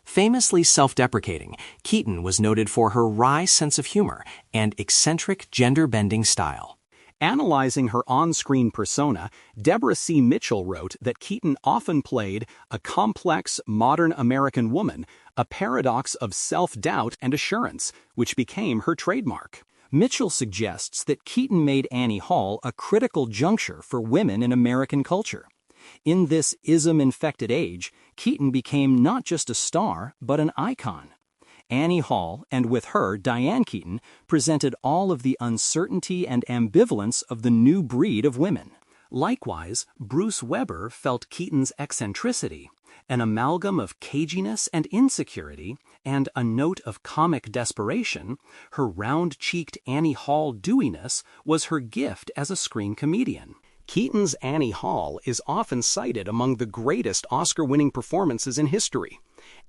[SPEAKER 2] Famously self-deprecating, Keaton was noted for her wry sense of humor and eccentric gender-bending style.
[SPEAKER 1] Analyzing her on-screen persona, Deborah C. Mitchell wrote that Keaton often played a complex, modern American woman, a paradox of self-doubt and assurance, which became her trademark. Mitchell suggests that Keaton made Annie Hall a critical juncture for women in American culture. In this ism-infected age, Keaton became not just a star, but an icon. Annie Hall, and with her, Diane Keaton, presented all of the uncertainty and ambivalence of the new breed of women. Likewise, Bruce Weber felt Keaton's eccentricity, an amalgam of caginess and insecurity, and a note of comic desperation, her round-cheeked Annie Hall dewiness was her gift as a screen comedian. Keaton's Annie Hall is often cited among the greatest Oscar-winning performances in history.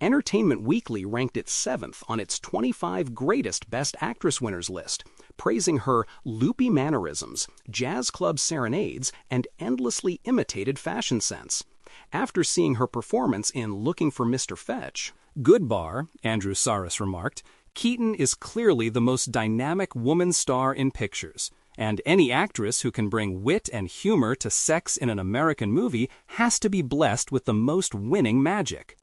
[SPEAKER 1] Entertainment Weekly ranked it 7th on its 25 greatest Best Actress winners list, praising her loopy mannerisms, jazz club serenades, and endlessly imitated fashion sense. After seeing her performance in Looking for Mr. Fetch, Goodbar, Andrew Saris remarked, Keaton is clearly the most dynamic woman star in pictures, and any actress who can bring wit and humor to sex in an American movie has to be blessed with the most winning magic.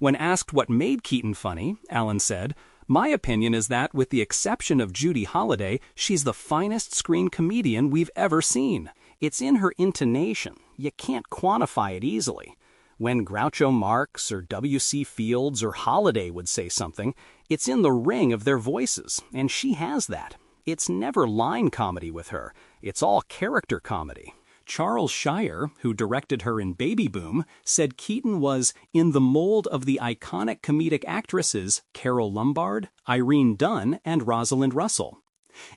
[SPEAKER 1] When asked what made Keaton funny, Allen said, "My opinion is that, with the exception of Judy Holliday, she's the finest screen comedian we've ever seen. It's in her intonation. You can't quantify it easily. When Groucho Marx or W.C. Fields or Holliday would say something, it's in the ring of their voices, and she has that. It's never line comedy with her. It's all character comedy." Charles Shire, who directed her in Baby Boom, said Keaton was in the mold of the iconic comedic actresses Carole Lombard, Irene Dunne, and Rosalind Russell.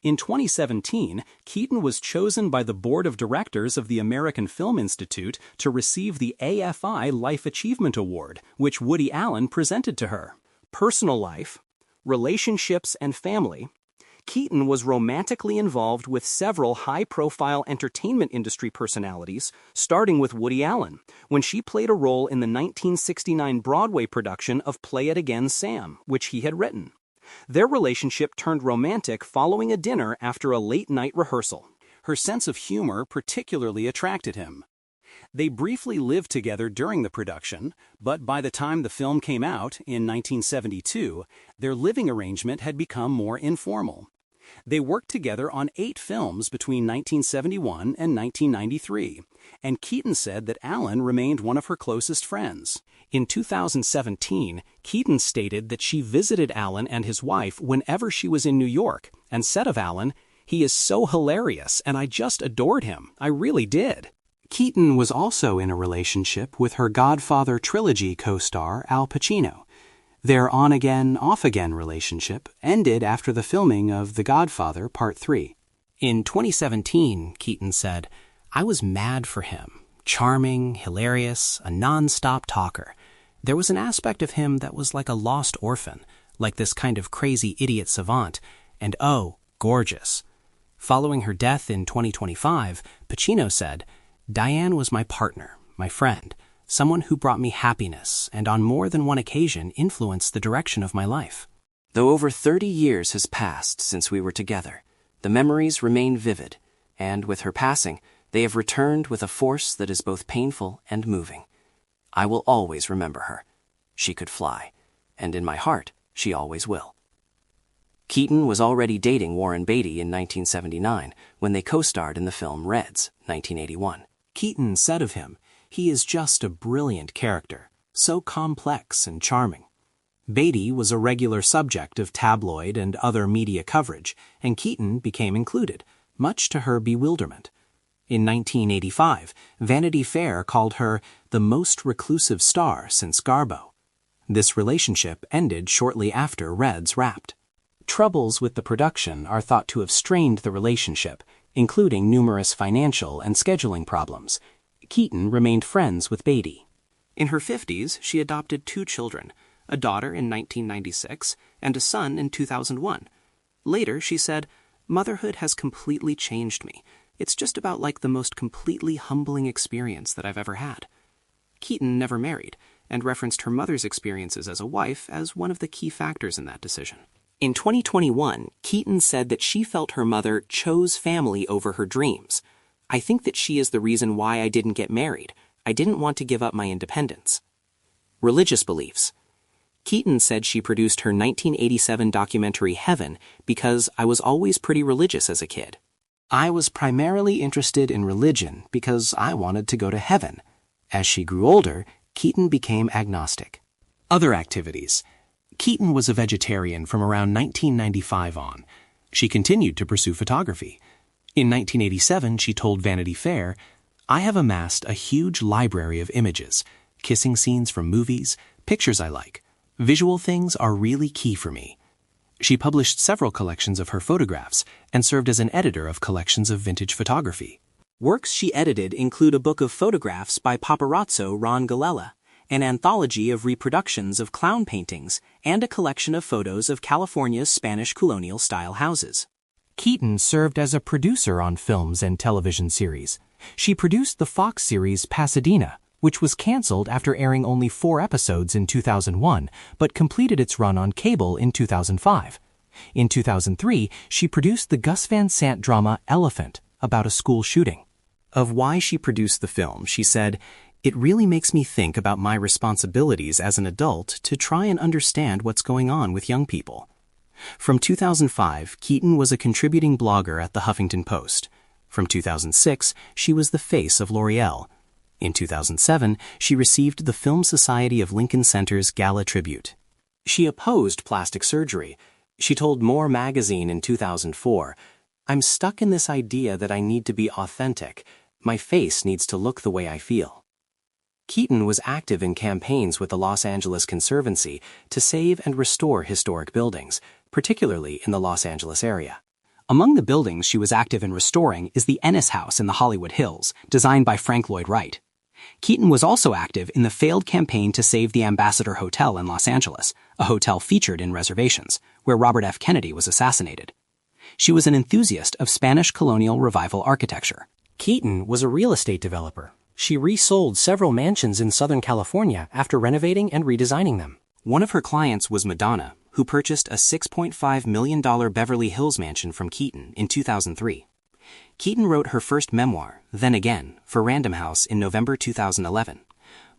[SPEAKER 1] In 2017, Keaton was chosen by the board of directors of the American Film Institute to receive the AFI Life Achievement Award, which Woody Allen presented to her. Personal life, relationships, and family. Keaton was romantically involved with several high-profile entertainment industry personalities, starting with Woody Allen, when she played a role in the 1969 Broadway production of Play It Again, Sam, which he had written. Their relationship turned romantic following a dinner after a late-night rehearsal. Her sense of humor particularly attracted him. They briefly lived together during the production, but by the time the film came out in 1972, their living arrangement had become more informal. They worked together on 8 films between 1971 and 1993, and Keaton said that Allen remained one of her closest friends. In 2017, Keaton stated that she visited Allen and his wife whenever she was in New York, and said of Allen, "He is so hilarious, and I just adored him. I really did." Keaton was also in a relationship with her Godfather trilogy co-star Al Pacino. Their on-again, off-again relationship ended after the filming of The Godfather Part 3. In 2017, Keaton said, "I was mad for him. Charming, hilarious, a non-stop talker. There was an aspect of him that was like a lost orphan, like this kind of crazy idiot savant, and oh, gorgeous." Following her death in 2025, Pacino said, "Diane was my partner, my friend, someone who brought me happiness and on more than one occasion influenced the direction of my life."
[SPEAKER 2] Though over 30 years has passed since we were together, the memories remain vivid, and with her passing, they have returned with a force that is both painful and moving. I will always remember her. She could fly, and in my heart, she always will. Keaton was already dating Warren Beatty in 1979 when they co-starred in the film Reds, 1981.
[SPEAKER 1] Keaton said of him, "He is just a brilliant character, so complex and charming." Beatty was a regular subject of tabloid and other media coverage, and Keaton became included, much to her bewilderment. In 1985, Vanity Fair called her the most reclusive star since Garbo. This relationship ended shortly after Reds wrapped. Troubles with the production are thought to have strained the relationship, including numerous financial and scheduling problems. Keaton remained friends with Beatty. In her 50s, she adopted 2 children, a daughter in 1996 and a son in 2001. Later, she said, "Motherhood has completely changed me. It's just about like the most completely humbling experience that I've ever had." Keaton never married, and referenced her mother's experiences as a wife as one of the key factors in that decision. In 2021, Keaton said that she felt her mother chose family over her dreams. "I think that she is the reason why I didn't get married. I didn't want to give up my independence." Religious beliefs. Keaton said she produced her 1987 documentary Heaven because "I was always pretty religious as a kid. I was primarily interested in religion because I wanted to go to heaven." As she grew older, Keaton became agnostic. Other activities. Keaton was a vegetarian from around 1995 on. She continued to pursue photography. In 1987, she told Vanity Fair,
[SPEAKER 2] I have amassed a huge library of images, kissing scenes from movies, pictures I like. Visual things are really key for me. She published several collections of her photographs and served as an editor of collections of vintage photography.
[SPEAKER 4] Works she edited include a book of photographs by paparazzo Ron Galella, an anthology of reproductions of clown paintings, and a collection of photos of California's Spanish colonial-style houses.
[SPEAKER 2] Keaton served as a producer on films and television series. She produced the Fox series Pasadena, which was canceled after airing only 4 episodes in 2001, but completed its run on cable in 2005. In 2003, she produced the Gus Van Sant drama Elephant, about a school shooting.
[SPEAKER 4] Of why she produced the film, she said, "It really makes me think about my responsibilities as an adult to try and understand what's going on with young people." From 2005, Keaton was a contributing blogger at the Huffington Post. From 2006, she was the face of L'Oreal. In 2007, she received the Film Society of Lincoln Center's Gala Tribute. She opposed plastic surgery. She told More magazine in 2004, "I'm stuck in this idea that I need to be authentic. My face needs to look the way I feel." Keaton was active in campaigns with the Los Angeles Conservancy to save and restore historic buildings, particularly in the Los Angeles area.
[SPEAKER 1] Among the buildings she was active in restoring is the Ennis House in the Hollywood Hills, designed by Frank Lloyd Wright. Keaton was also active in the failed campaign to save the Ambassador Hotel in Los Angeles, a hotel featured in Reservations, where Robert F. Kennedy was assassinated. She was an enthusiast of Spanish colonial revival architecture.
[SPEAKER 4] Keaton was a real estate developer. She resold several mansions in Southern California after renovating and redesigning them.
[SPEAKER 1] One of her clients was Madonna, who purchased a $6.5 million Beverly Hills mansion from Keaton in 2003. Keaton wrote her first memoir, Then Again, for Random House in November 2011.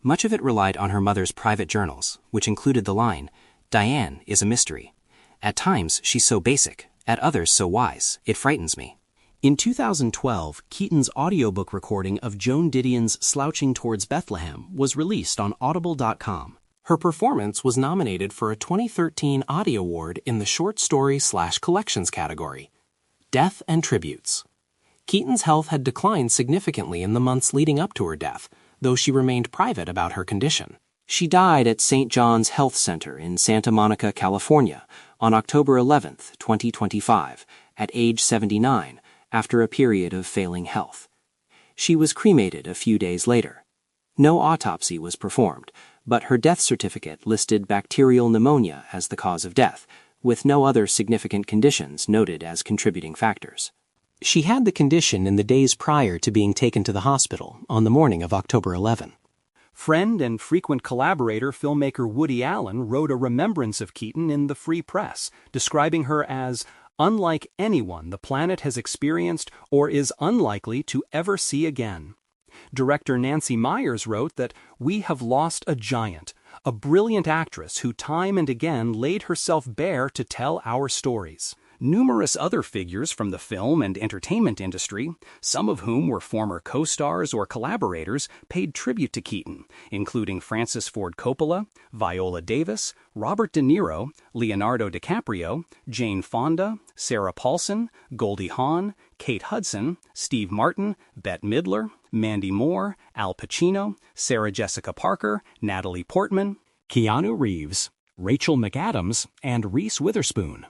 [SPEAKER 1] Much of it relied on her mother's private journals, which included the line, "Diane is a mystery. At times she's so basic, at others so wise, it frightens me." In 2012, Keaton's audiobook recording of Joan Didion's Slouching Towards Bethlehem was released on Audible.com.
[SPEAKER 4] Her performance was nominated for a 2013 Audie Award in the Short Story/Collections category. Death and Tributes. Keaton's health had declined significantly in the months leading up to her death, though she remained private about her condition. She died at St. John's Health Center in Santa Monica, California, on October 11, 2025, at age 79, after a period of failing health. She was cremated a few days later. No autopsy was performed, but her death certificate listed bacterial pneumonia as the cause of death, with no other significant conditions noted as contributing factors. She had the condition in the days prior to being taken to the hospital on the morning of October 11.
[SPEAKER 1] Friend and frequent collaborator filmmaker Woody Allen wrote a remembrance of Keaton in the Free Press, describing her as unlike anyone the planet has experienced or is unlikely to ever see again. Director Nancy Meyers wrote that we have lost a giant, a brilliant actress who time and again laid herself bare to tell our stories. Numerous other figures from the film and entertainment industry, some of whom were former co-stars or collaborators, paid tribute to Keaton, including Francis Ford Coppola, Viola Davis, Robert De Niro, Leonardo DiCaprio, Jane Fonda, Sarah Paulson, Goldie Hawn, Kate Hudson, Steve Martin, Bette Midler, Mandy Moore, Al Pacino, Sarah Jessica Parker, Natalie Portman, Keanu Reeves, Rachel McAdams, and Reese Witherspoon.